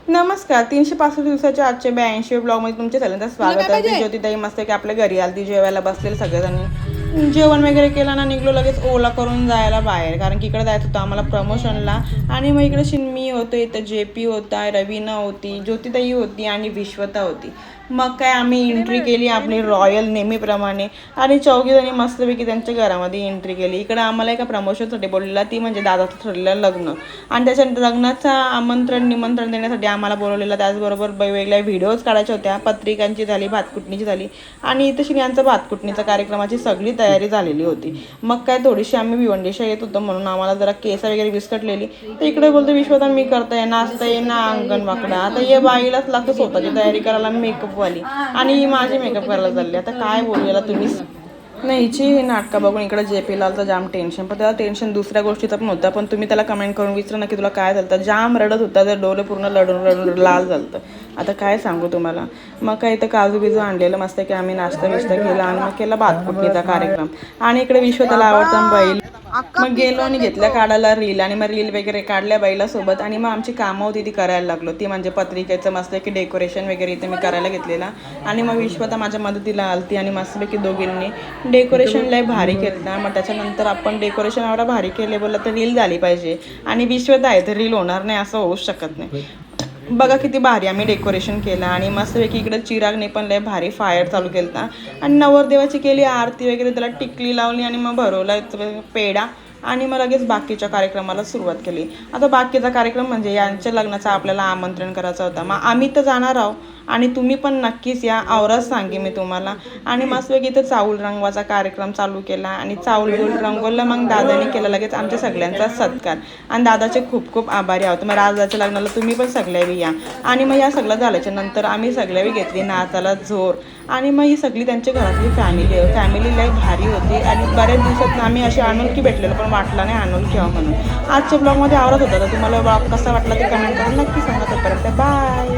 नमस्कार. 365 दिवसाच्या आजच्या 82व्या ब्लॉगमध्ये तुमच्या सगळ्यांचं स्वागत आहे. ज्योतिताई मस्त की आपल्या घरी आलती, जेवायला बसलेले सगळेजणी. जेवण वगैरे केलं ना, निघलो लगेच ओला करून जायला बाहेर, कारण की इकडे जायचं होतं आम्हाला प्रमोशनला. आणि मग इकडे शिन्मी होतं, इथं JP होता, रवीना होती, ज्योतिताई होती आणि विश्वता होती. मग काय आम्ही एंट्री केली आपली रॉयल नेहमीप्रमाणे आणि चौघीजणी मस्तपैकी त्यांच्या घरामध्ये एंट्री केली. इकडं आम्हाला एका प्रमोशनसाठी बोललेला, ती म्हणजे दादाचं ठरलेलं लग्न, आणि त्याच्या लग्नाचं निमंत्रण देण्यासाठी आम्हाला बोलवलेलं. त्याचबरोबर वेगवेगळ्या व्हिडिओज काढायच्या होत्या, पत्रिकांची झाली, भातकुटणीची झाली, आणि इथं श्रियांचं भातकुटणीच्या कार्यक्रमाची सगळी तयारी झालेली होती. मग काय थोडीशी आम्ही भिवंडीशा येत होतो म्हणून आम्हाला जरा केस वगैरे विस्कटलेली. तर इकडे बोलतो विश्वता मी करताय, नाचता ये ना अंगण वाकडा. आता ये बाईलाच लागतं स्वतःची तयारी करायला, मेकअपवाली, आणि ही माझी मेकअप करायला चालली. आता काय बोलूया तुम्ही. नाही, हिची ही नाटकं बघून इकडे JP लालचं जाम टेन्शन, पण त्याला टेन्शन दुसऱ्या गोष्टीचं पण होतं. पण तुम्ही त्याला कमेंट करून विचारा ना की तुला काय झालं. जाम रडत होता, तर डोळे पूर्ण रडून रडून लाल झालं. आता काय सांगू तुम्हाला. मग काय इथं काजू बिजू आणलेलं मस्त की आम्ही नाश्ता बिष्टा केला आणि मग केला भातकुटणीचा कार्यक्रम. आणि इकडे विश्वताला आवडतं बैल. मग गेलो आणि घेतल्या काढायला रील, आणि मग रील वगैरे काढल्या बैलासोबत. आणि मग आमची कामं होती ती करायला लागलो, ती म्हणजे पत्रिकेचं मस्त की डेकोरेशन वगैरे इथे मी करायला घेतलेला. आणि मग विश्वता माझ्या मदतीला आलती आणि मस्तपैकी दोघींनी डेकोरेशन लय भारी केलं. मग त्याच्यानंतर आपण डेकोरेशन एवढा भारी केले बोललं तर रील झाली पाहिजे, आणि विश्वता आहे तर रील होणार नाही असं होऊच शकत नाही. बघा किती भारी आम्ही डेकोरेशन केलं. आणि मस्तपैकी इकडे चिरागने पण लय भारी फायर चालू केला. आणि नवरदेवाची केली आरती वगैरे, त्याला टिकली लावली आणि मग भरवला पेढा, आणि मग लगेच बाकीच्या कार्यक्रमाला सुरुवात केली. आता बाकीचा कार्यक्रम म्हणजे यांच्या लग्नाचं आपल्याला आमंत्रण करायचं होतं. मग आम्ही तर जाणार आहोत आणि तुम्ही पण नक्कीच या, आवरच सांगे मी तुम्हाला. आणि मस्तपैकी इथं चाऊल रंगवाचा कार्यक्रम चालू केला, आणि चाऊल बिऊल रंगवलं. मग दादाने केलं लगेच आमच्या सगळ्यांचा सत्कार, आणि दादाचे खूप खूप आभारी आहोत. मग राजाच्या लग्नाला तुम्ही पण सगळ्यावी या. आणि मग या सगळं झाल्याच्या नंतर आम्ही सगळ्यावी घेतली नाचाला जोर. आणि मग ही सगळी त्यांच्या घरातली फॅमिली लय भारी होती. आणि बऱ्याच दिवसात आम्ही अशी अनोळखी भेटलेलो, पण वाटला नाही अनोळखी व्हा म्हणून. आजच्या ब्लॉगमध्ये आवडत होता. तर तुम्हाला ब्लॉग कसा वाटला ते कमेंट करून नक्की सांगा. तोपर्यंत बाय.